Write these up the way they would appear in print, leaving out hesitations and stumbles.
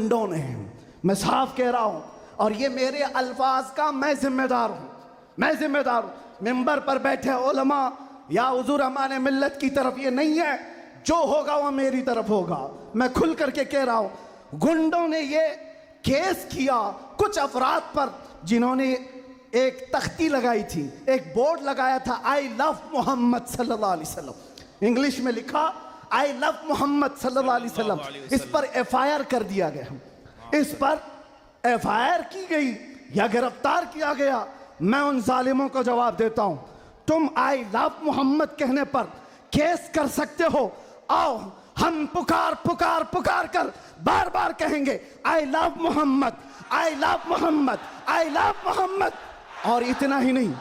गुंडों ने, मैं साफ कह रहा हूं, और ये मेरे अल्फाज का मैं जिम्मेदार हूं, मैं जिम्मेदार हूं। मिंबर पर बैठे उलमा या हुजूर हमारे मिल्लत की तरफ ये नहीं है, जो होगा वो मेरी तरफ होगा। मैं खुल करके कह रहा हूं, गुंडों ने ये केस किया कुछ अफराद पर जिन्होंने एक तख्ती लगाई थी, एक बोर्ड लगाया था, आई लव मोहम्मद सल्लल्लाहु अलैहि वसल्लम, इंग्लिश में लिखा आई लव मोहम्मद सल्लल्लाहु अलैहि वसल्लम। इस पर FIR कर दिया गया, इस पर FIR की गई या गिरफ्तार किया गया। मैं उन जालिमों को जवाब देता हूं, तुम आई लव मोहम्मद कहने पर केस कर सकते हो, आओ हम पुकार पुकार पुकार कर बार बार कहेंगे I love Mohammad, I love Mohammad, I love Mohammad. और इतना ही नहीं,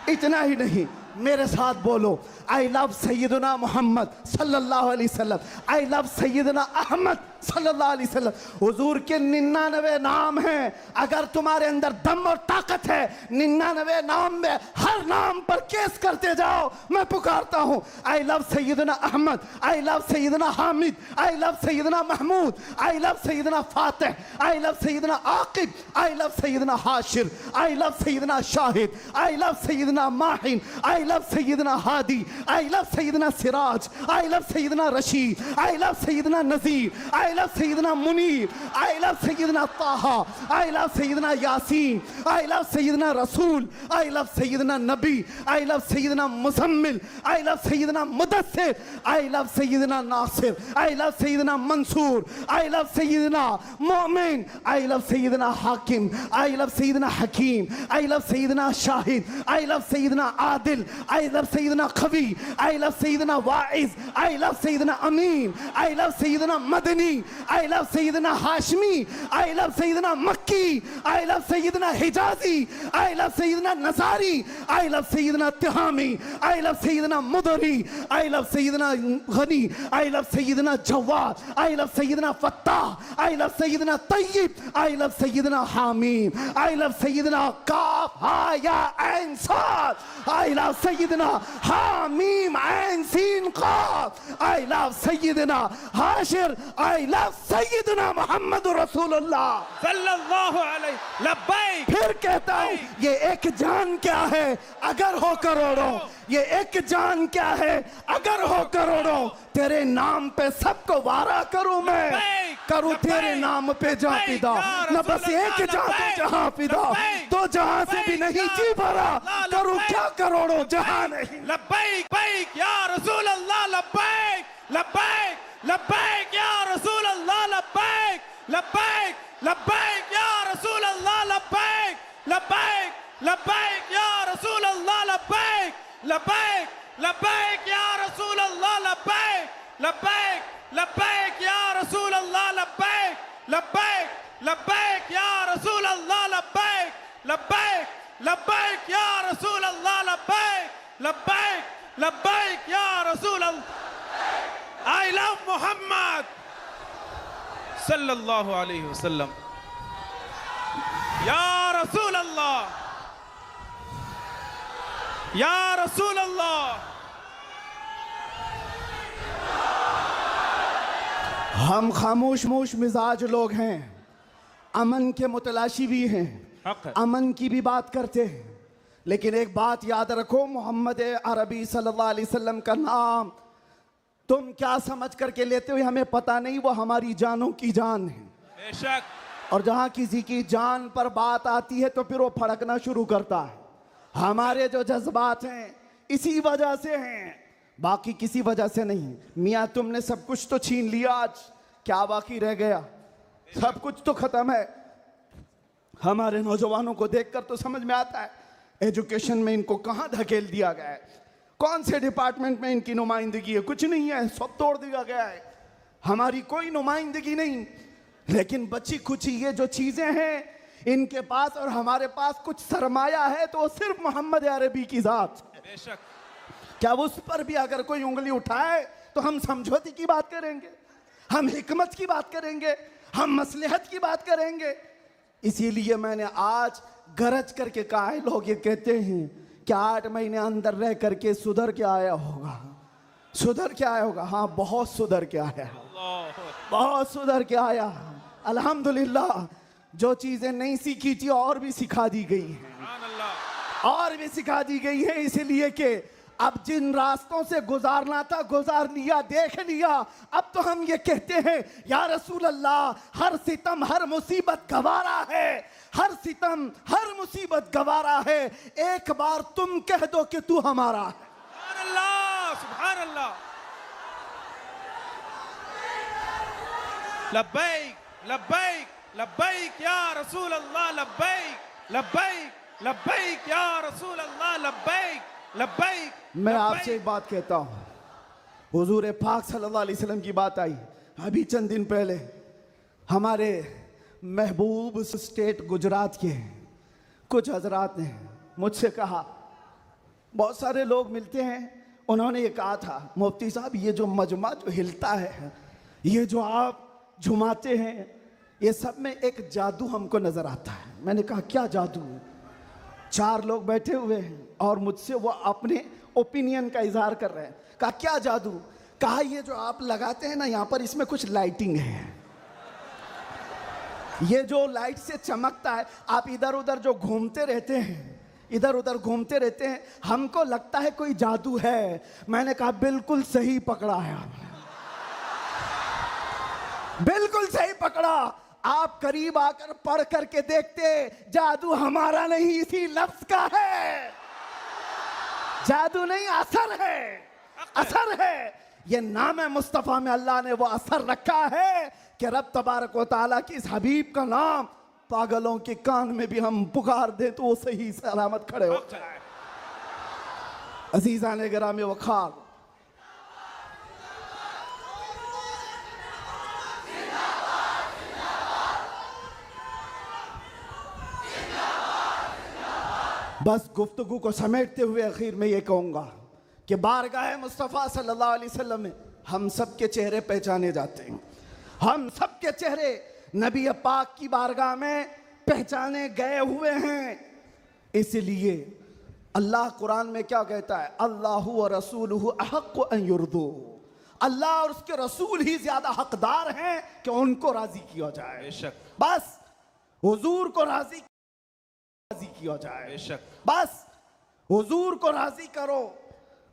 इतना ही नहीं, मेरे साथ बोलो आई लव सैयदना मोहम्मद सल्लल्लाहु अलैहि वसल्लम, आई लव सैयदना अहमद सल्लल्लाहु अलैहि वसल्लम। हुजूर के 99 नाम हैं, अगर तुम्हारे अंदर दम और ताकत है 99 नाम में हर नाम पर केस करते जाओ। मैं पुकारता हूं I love Syedna Ahmed, I love Syedna Hamid, I love Syedna Mahmood, I love Syedna Fatih, I love Syedna Aqib, I love Syedna Hashir, I love Syedna Shahid, I love Syedna Mahin, I love Syedna Hadi, I love Syedna Siraj, I love Syedna Rashid, I love Syedna Nazir, I love Syedna Munir, I love Syedna Taha, I love Syedna Yasin, I love Syedna Rasool, I love Syedna Nabi, I love Syedna Muzammil, I love Syedna Muddassir, I love Syedna Nasir, I love Syedna Mansoor, I love Syedna Momin, I love Syedna Hakim, I love Syedna Hakeem, I love Syedna Shahid, I love Syedna Adil, I love Syedna Qawi, I love Syedna Waiz, I love Syedna Amin, I love Syedna Madni, I love Syedna Hashmi, I love Syedna Makki, I love Syedna Hijazi, I love Syedna nursery, I love Syedna Tihami, I love Syedna Mudri, I love Syedna Ghani, I love Syedna Jawad, I love Syedna Fattah, I love Syedna Tayyab, I love Syedna Hamim, I love Syedna Kaf Ha Ya Ain Sad, I love Syedna Hamim Ain Sin Qaf, I love Syedna Hashir, I love Syedna Mohammad रसूलुल्लाह सल्लल्लाहु अलैहि लब्बैक। फिर कहता हूं ये एक जान क्या है अगर हो करोड़ों, ये एक जान क्या है अगर हो करोड़ों, तेरे नाम पे सबको वारा करूं मैं, करूं तेरे नाम पे जहां फिदा, न बस एक जहां पे जहां फिदा, तो जहां से भी नहीं जी भरा, करूं क्या करोड़ों जहां नहीं। लब्बैक बैक या रसूल अल्लाह, लब्बैक लब्बैक लब्बैक या रसूल अल्लाह, लब्बैक लब्बैक लब्बैक या रसूल अल्लाह, लब्बैक लब्बैक लब्बैक या रसूल अल्लाह, लब्बैक लब्बैक लब्बैक या रसूल अल्लाह, लब्बैक लब्बैक लब्बैक या रसूल अल्लाह, लब्बैक लब्बैक लब्बैक या रसूल अल्लाह, लब्बैक लब्बैक लब्बैक या रसूल अल्लाह, लब्बैक लब्बैक लब्बैक या रसूल अल्लाह। आई लव मोहम्मद सल्लल्लाहु अलैहि वसल्लम या रसूल अल्लाह, या रसूल अल्लाह। हम खामोश मोश मिजाज लोग हैं, अमन के मुतलाशी भी हैं, अमन की भी बात करते हैं, लेकिन एक बात याद रखो, मोहम्मद अरबी सल्लल्लाहु अलैहि वसल्लम का नाम तुम क्या समझ करके लेते हो हमें पता नहीं, वो हमारी जानों की जान है बेशक। और जहां किसी की जान पर बात आती है तो फिर वो फड़कना शुरू करता है। हमारे जो जज्बात हैं इसी वजह से हैं, बाकी किसी वजह से नहीं। मियाँ तुमने सब कुछ तो छीन लिया, आज क्या बाकी रह गया? सब कुछ तो खत्म है। हमारे नौजवानों को देखकर तो समझ में आता है एजुकेशन में इनको कहां धकेल दिया गया है, कौन से डिपार्टमेंट में इनकी नुमाइंदगी है, कुछ नहीं है, सब तोड़ दिया गया है, हमारी कोई नुमाइंदगी नहीं। लेकिन बची खुची ये जो चीजें हैं इनके पास और हमारे पास कुछ सरमाया है, तो वो सिर्फ मोहम्मद अरबी की जात। बेशक। क्या उस पर भी अगर कोई उंगली उठाए तो हम समझौते की बात करेंगे, हम हिकमत की बात करेंगे, हम मसलहत की बात करेंगे। इसीलिए मैंने आज गरज करके कहा है, लोग ये कहते हैं कि 8 महीने अंदर रह करके सुधर के आया होगा, सुधर के आया होगा। हाँ बहुत सुधर के आया, बहुत सुधर के आया। अल्हम्दुलिल्लाह जो चीजें नहीं सीखी थी और भी सिखा दी गई हैं, सुभान अल्लाह। और भी सिखा दी गई है, इसलिए कि अब जिन रास्तों से गुजारना था गुजार लिया, देख लिया। अब तो हम ये कहते हैं या रसूल अल्लाह हर सितम हर मुसीबत गवारा है, हर सितम हर मुसीबत गवारा है, एक बार तुम कह दो कि तू हमारा है। सुभान अल्लाह, सुभान अल्लाह। लब्बैक लब्बैक लब्बैक या रसूल अल्लाह, लब्बैक लब्बैक लब्बैक या रसूल अल्लाह, लब्बैक लब्बैक। मैं आपसे एक बात कहता हूँ, हुजूर पाक सल्लल्लाहु अलैहि वसल्लम की बात आई अभी चंद दिन पहले। हमारे महबूब स्टेट गुजरात के कुछ हजरात ने मुझसे कहा, बहुत सारे लोग मिलते हैं, उन्होंने ये कहा था मुफ्ती साहब ये जो मजमा जो हिलता है, ये जो आप झुमाते हैं, ये सब में एक जादू हमको नजर आता है। मैंने कहा क्या जादू? चार लोग बैठे हुए हैं और मुझसे वो अपने ओपिनियन का इजहार कर रहे हैं। कहा क्या जादू? कहा ये जो आप लगाते हैं ना यहाँ पर, इसमें कुछ लाइटिंग है, ये जो लाइट से चमकता है, आप इधर उधर जो घूमते रहते हैं, इधर उधर घूमते रहते हैं, हमको लगता है कोई जादू है। मैंने कहा बिल्कुल सही पकड़ा है आपने, बिल्कुल सही पकड़ा। आप करीब आकर पढ़ करके देखते, जादू हमारा नहीं इसी लफ्ज का है, जादू नहीं असर है, असर है। ये नाम है मुस्तफा में अल्लाह ने वो असर रखा है कि रब तबारक व तआला की इस हबीब का नाम पागलों के कान में भी हम पुकार दें तो वो सही सलामत खड़े हो जाए। अजीजा ने गिरामी वखार, बस गुफ्तगू को समेटते हुए आखिर में ये कहूँगा कि बारगाह मुस्तफ़ा सल्लल्लाहु अलैहि वसल्लम में हम सब के चेहरे पहचाने जाते हैं, हम सब के चेहरे नबी पाक की बारगाह में पहचाने गए हुए हैं। इसलिए अल्लाह कुरान में क्या कहता है, अल्लाहु व रसूलुहु अहक्कु अन युर्दू, अल्लाह और उसके रसूल ही ज्यादा हकदार हैं कि उनको राजी किया जाए। बेशक, बस हुजूर को राजी किया जाए, बेशक, बस हुजूर को राजी करो।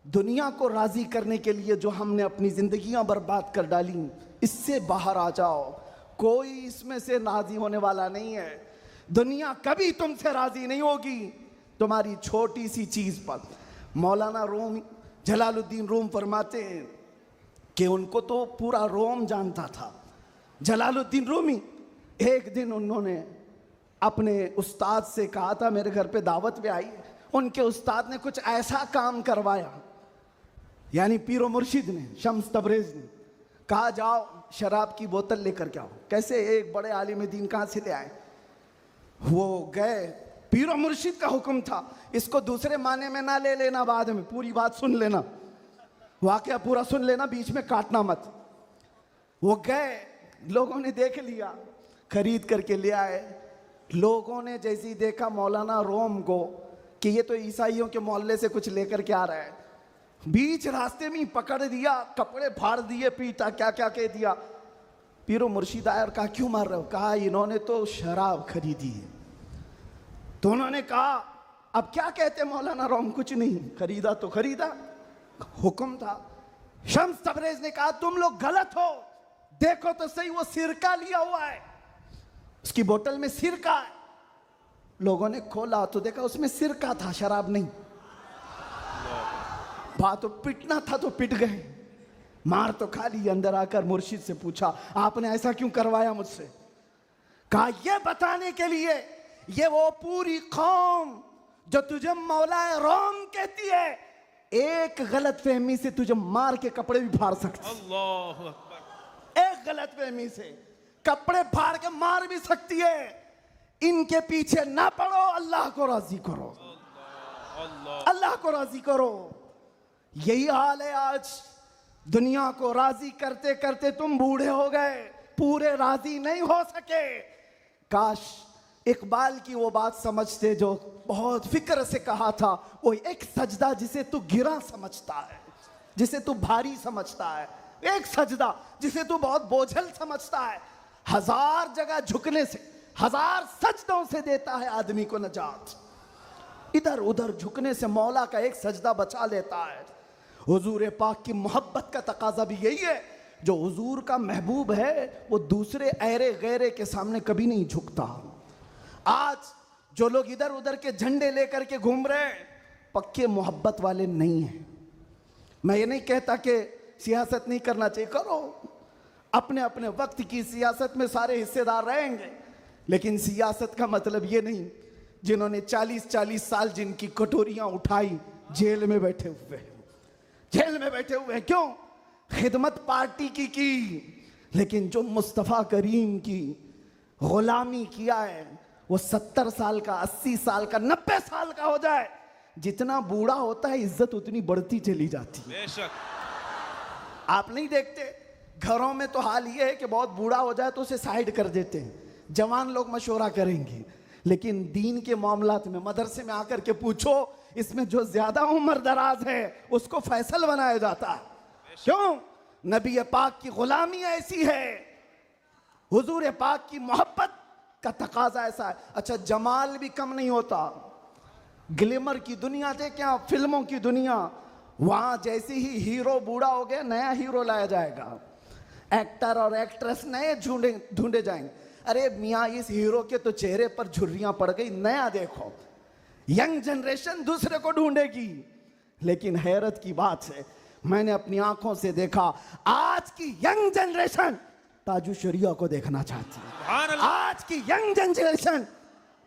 दुनिया को राजी करने के लिए जो हमने अपनी जिंदगियां बर्बाद कर डाली, इससे बाहर आ जाओ। कोई इसमें से राजी होने वाला नहीं है। दुनिया कभी तुमसे राजी नहीं होगी तुम्हारी छोटी सी चीज पर। मौलाना रूम जलालुद्दीन रूम फरमाते हैं कि उनको तो पूरा रोम जानता था। जलालुद्दीन रूमी, एक दिन उन्होंने अपने उस्ताद से कहा था, मेरे घर पे दावत पे आई, उनके उस्ताद ने कुछ ऐसा काम करवाया, यानी पीरो मुर्शिद ने, शम्स तबरेज ने कहा जाओ शराब की बोतल लेकर के आओ। कैसे? एक बड़े आलिम दीन कहाँ से ले आए? वो गए, पीरो मुर्शिद का हुक्म था, इसको दूसरे माने में ना ले लेना, बाद में पूरी बात सुन लेना, वाकया पूरा सुन लेना, बीच में काटना मत। वो गए, लोगों ने देख लिया, खरीद करके ले आए। लोगों ने जैसे ही देखा मौलाना रोम को कि ये तो ईसाइयों के मोहल्ले से कुछ लेकर के आ रहा है, बीच रास्ते में पकड़ दिया, कपड़े फाड़ दिए, पीटा, क्या क्या कह दिया। पीरो मुर्शिद आया और कहा क्यों मार रहे हो? कहा इन्होंने तो शराब खरीदी है। तो उन्होंने कहा अब क्या कहते मौलाना रोम? कुछ नहीं, खरीदा तो खरीदा, हुक्म था। शम्स तबरेज ने कहा तुम लोग गलत हो, देखो तो सही, वो सिरका लिया हुआ है, उसकी बोतल में सिरका है। लोगों ने खोला तो देखा उसमें सिरका था, शराब नहीं। बात तो पिटना था तो पिट गए, मार तो खा ली। अंदर आकर मुर्शिद से पूछा आपने ऐसा क्यों करवाया मुझसे? कहा ये बताने के लिए, ये वो पूरी कौम जो तुझे मौलाए रोम कहती है, एक गलत फहमी से तुझे मार के कपड़े भी फाड़ सकती। अल्लाहु अकबर। एक गलत फहमी से कपड़े फाड़ के मार भी सकती है। इनके पीछे ना पड़ो, अल्लाह को राजी करो, अल्लाह को राजी करो। यही हाल है आज। दुनिया को राजी करते करते तुम बूढ़े हो गए, पूरे राजी नहीं हो सके। काश इकबाल की वो बात समझते जो बहुत फिक्र से कहा था, वो एक सजदा जिसे तू गिरा समझता है, जिसे तू भारी समझता है, एक सजदा जिसे तू बहुत बोझल समझता है, हजार जगह झुकने से, हजार सजदों से देता है आदमी को नजात। इधर उधर झुकने से मौला का एक सजदा बचा लेता है। हुजूर पाक की मोहब्बत का तकाजा भी यही है, जो हुजूर का महबूब है वो दूसरे ऐरे गैरे के सामने कभी नहीं झुकता। आज जो लोग इधर उधर के झंडे लेकर के घूम रहे हैं, पक्के मोहब्बत वाले नहीं हैं। मैं ये नहीं कहता कि सियासत नहीं करना चाहिए, करो, अपने अपने वक्त की सियासत में सारे हिस्सेदार रहेंगे, लेकिन सियासत का मतलब ये नहीं जिन्होंने 40-40 साल जिनकी कटोरियां उठाई जेल में बैठे हुए हैं, जेल में बैठे हुए हैं। क्यों? खिदमत पार्टी की, लेकिन जो मुस्तफ़ा करीम की गुलामी किया है वो 70 साल का, 80 साल का, 90 साल का हो जाए, जितना बूढ़ा होता है इज्जत उतनी बढ़ती चली जाती है। बेशक आप नहीं देखते घरों में तो हाल ये है कि बहुत बूढ़ा हो जाए तो उसे साइड कर देते हैं, जवान लोग मशवरा करेंगे, लेकिन दीन के मामलात में मदरसे में आकर के पूछो, इसमें जो ज्यादा उम्र दराज है उसको फैसल बनाया जाता है। क्यों? नबी पाक की गुलामी ऐसी है, हुजूर पाक की मोहब्बत का तकाजा ऐसा है। अच्छा, जमाल भी कम नहीं होता। ग्लिमर की दुनिया देखें आप, फिल्मों की दुनिया, वहां जैसे ही हीरो बूढ़ा हो गया नया हीरो लाया जाएगा, एक्टर और एक्ट्रेस नए ढूंढे जाएंगे। अरे मियाँ, इस हीरो के तो चेहरे पर झुर्रियां पड़ गई, नया देखो। यंग जनरेशन दूसरे को ढूंढेगी। लेकिन हैरत की बात है, मैंने अपनी आंखों से देखा, आज की यंग जनरेशन ताजु शरिया को देखना चाहती है। आज की यंग जनरेशन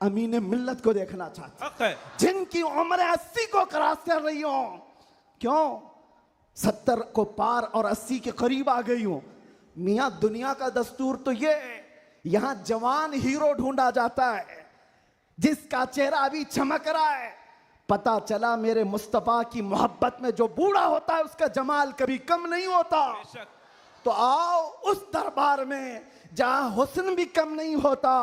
अमीन मिल्लत को देखना चाहती है, जिनकी उम्र 80 को क्रॉस कर रही हो। क्यों? 70 को पार और 80 के करीब आ गई हूं। मियां, दुनिया का दस्तूर तो ये है, यहां जवान हीरो ढूंढा जाता है जिसका चेहरा अभी चमक रहा है। पता चला मेरे मुस्तफा की मोहब्बत में जो बूढ़ा होता है उसका जमाल कभी कम नहीं होता। तो आओ उस दरबार में जहां हुस्न भी कम नहीं होता,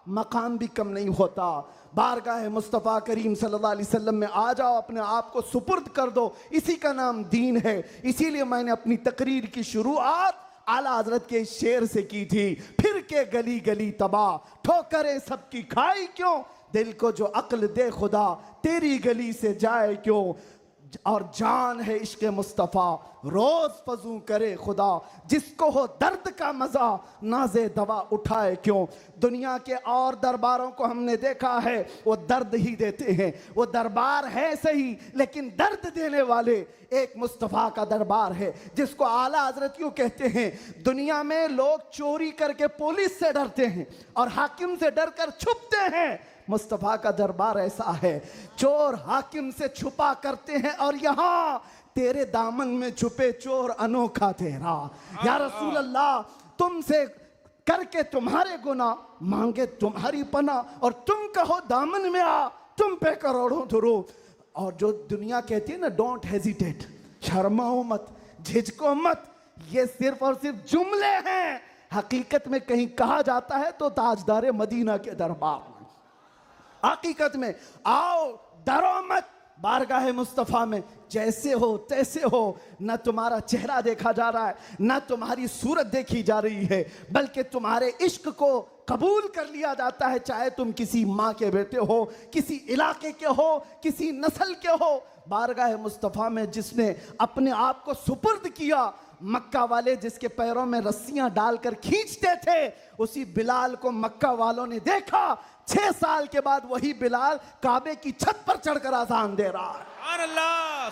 मकाम भी कम नहीं होता। बारगाह मुस्तफ़ा करीम सल्लल्लाहु अलैहि वसल्लम में आ जाओ, अपने आप को सुपुर्द कर दो, इसी का नाम दीन है। इसीलिए मैंने अपनी तकरीर की शुरुआत आला हजरत के शेर से की थी, फिर के गली गली तबाह, ठोकरें सबकी खाई क्यों, दिल को जो अक्ल दे खुदा, तेरी गली से जाए क्यों। और जान है इश्क मुस्तफ़ा, रोज फजू करे खुदा, जिसको हो दर्द का मजा, नाजे दवा उठाए क्यों। दुनिया के और दरबारों को हमने देखा है, वो दर्द ही देते हैं, वो दरबार है सही लेकिन दर्द देने वाले एक मुस्तफ़ा का दरबार है, जिसको आला हजरत यूं कहते हैं। दुनिया में लोग चोरी करके पुलिस से डरते हैं और हाकिम से डरकर छुपते हैं, मुस्तफ़ा का दरबार ऐसा है, चोर हाकिम से छुपा करते हैं और यहां तेरे दामन में छुपे चोर अनोखा तेरा। या रसूल अल्लाह, तुमसे करके तुम्हारे गुनाह, मांगे तुम्हारी पनाह, और तुम कहो दामन में आ, तुम पे करोड़ों दुरूद। और जो दुनिया कहती है ना, डोंट हेजिटेट, शर्माओ मत, झिझको मत, ये सिर्फ और सिर्फ जुमले हैं। हकीकत में कहीं कहा जाता है तो ताजदार मदीना के दरबार में। हकीकत में आओ, डरो मत, बारगाह मुस्तफ़ा में जैसे हो तैसे हो। न तुम्हारा चेहरा देखा जा रहा है, न तुम्हारी सूरत देखी जा रही है, बल्कि तुम्हारे इश्क को कबूल कर लिया जाता है, चाहे तुम किसी माँ के बेटे हो, किसी इलाके के हो, किसी नस्ल के हो। बारगाह मुस्तफ़ा में जिसने अपने आप को सुपुर्द किया, मक्का वाले जिसके पैरों में रस्सियां डालकर खींचते थे, उसी बिलाल को मक्का वालों ने देखा। 6 साल के बाद वही बिलाल काबे की छत पर चढ़कर अजान दे रहा है।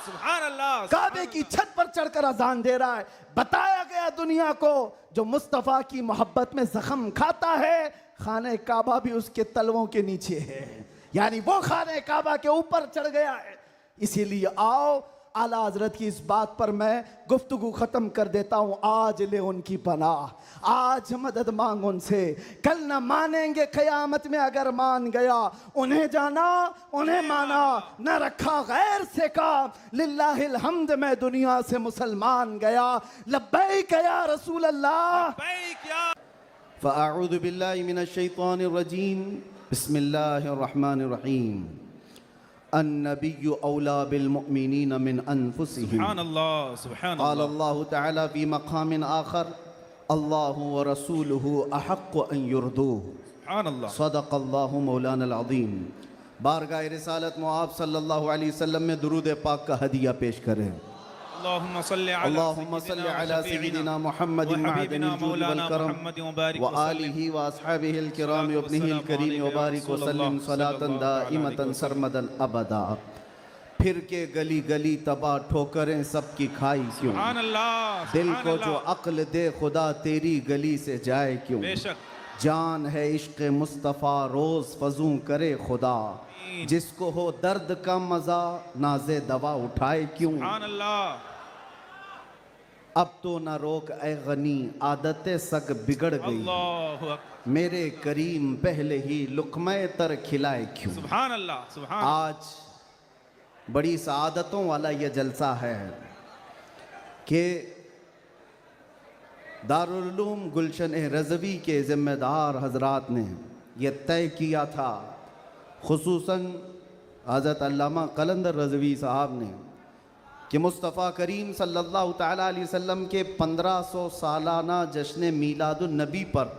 सुभान अल्लाह, काबे की छत पर चढ़कर अजान दे रहा है। बताया गया दुनिया को, जो मुस्तफ़ा की मोहब्बत में जख्म खाता है, खाने काबा भी उसके तलवों के नीचे है, यानी वो खाने काबा के ऊपर चढ़ गया है। इसीलिए आओ, आला हजरत की इस बात पर मैं गुफ्तगू खत्म कर देता हूँ। आज ले उनकी पनाह, आज मदद मांग उनसे, कल न मानेंगे क़यामत में अगर मान गया। उन्हें जाना, उन्हें माना, न रखा गैर से काम, लिल्लाहिल हम्द मैं दुनिया से मुसलमान गया। लब्बैक या रसूल अल्लाह। फ़अऊज़ु बिल्लाहि मिनश शैतानिर रजीम, बिस्मिल्लाहिर रहमानिर रहीम। अन्नबिय्यु औला बिल मुअमिनीन मिन अनफुसिहिम। सुभान अल्लाह, सुभान क़ाल अल्लाह। अल्लाहु तआला फ़ी मक़ामिन आख़र, अल्लाहु व रसूलुहु अहक्कु अन युर्दूहु। सुभान अल्लाह। सदक़ल्लाहु मौलाना अज़ीम। बारगाह रिसालत में आप सल्लल्लाहु अलैहि वसल्लम में दुरूद पाक का हदिया पेश करें। अल्लाहुम्मा सल्ली अला सय्यिदिना मुहम्मदिन मअदनिल जूद वल करम व आलिहि व अस्हाबिहिल किराम व इब्निहिल करीम व बारिक व सल्लिम सलातन दाइमतन सरमदन अबदा। फिर के गली गली तबाह ठोकरें सबकी खाई क्यों, सुभान अल्लाह। दिल को जो अक्ल दे खुदा तेरी गली से जाए क्यों। बेशक जान है इश्क मुस्तफ़ा रोज़ फजूं करे खुदा, जिसको हो दर्द का मज़ा नाज़े दवा उठाए क्यों। सुभान अल्लाह। अब तो न रोक ए गनी आदतें सग बिगड़ गई, अल्लाहु अकबर। मेरे करीम पहले ही लुक़्मे तर खिलाए क्यों। सुभान अल्लाह। सुभान। आज बड़ी सआदतों वाला ये जलसा है कि दारुल उलूम गुलशन रज़वी के ज़िम्मेदार हजरात ने यह तय किया था, खुसूसन हज़रत अल्लामा कलंदर रज़वी साहब ने, कि मुस्तफ़ा करीम सल्लल्लाहु तआला अलैहि वसल्लम के 1500 सालाना जश्न मीलादुन नबी पर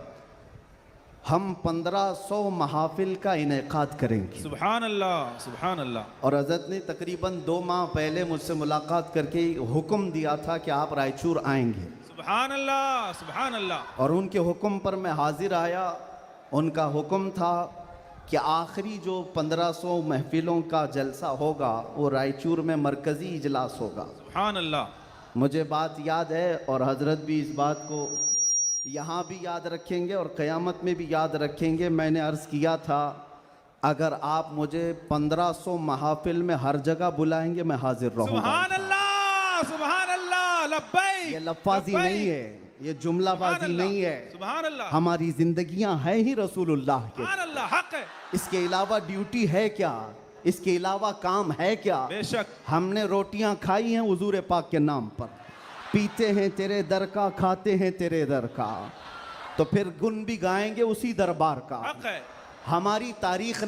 हम 1500 महाफिल का इनेकाद करेंगे। सुभान अल्लाह। सुभान अल्लाह। और हज़रत ने तकरीबन 2 माह पहले मुझसे मुलाकात करके हुक्म दिया था कि आप रायचूर आएंगे। सुभान अल्लाह। सुभान अल्लाह। और उनके हुक्म पर मैं हाजिर आया। उनका हुक्म था कि आखिरी जो 1500 महफिलों का जलसा होगा वो रायचूर में मरकज़ी इजलास होगा। सुभान अल्लाह। मुझे बात याद है और हज़रत भी इस बात को यहाँ भी याद रखेंगे और क़यामत में भी याद रखेंगे। मैंने अर्ज़ किया था, अगर आप मुझे 1500 महाफिल में हर जगह बुलाएंगे मैं हाजिर रहूँगा। सुभान अल्लाह। सुभान अल्लाह। लब्बैक। ये लफ्ज़ी नहीं है, ये जुमलाबाजी नहीं है। सुभान अल्लाह। हमारी जिंदगियां हैं ही रसूलुल्लाह के। सुभान अल्लाह। हक है। इसके अलावा ड्यूटी है क्या, इसके अलावा काम है क्या। बेशक। हमने रोटियां खाई हैं हुजूर पाक के नाम पर, पीते हैं तेरे दर का, खाते हैं तेरे दर का, तो फिर गुन भी गाएंगे उसी दरबार का। हक है। हमारी तारीख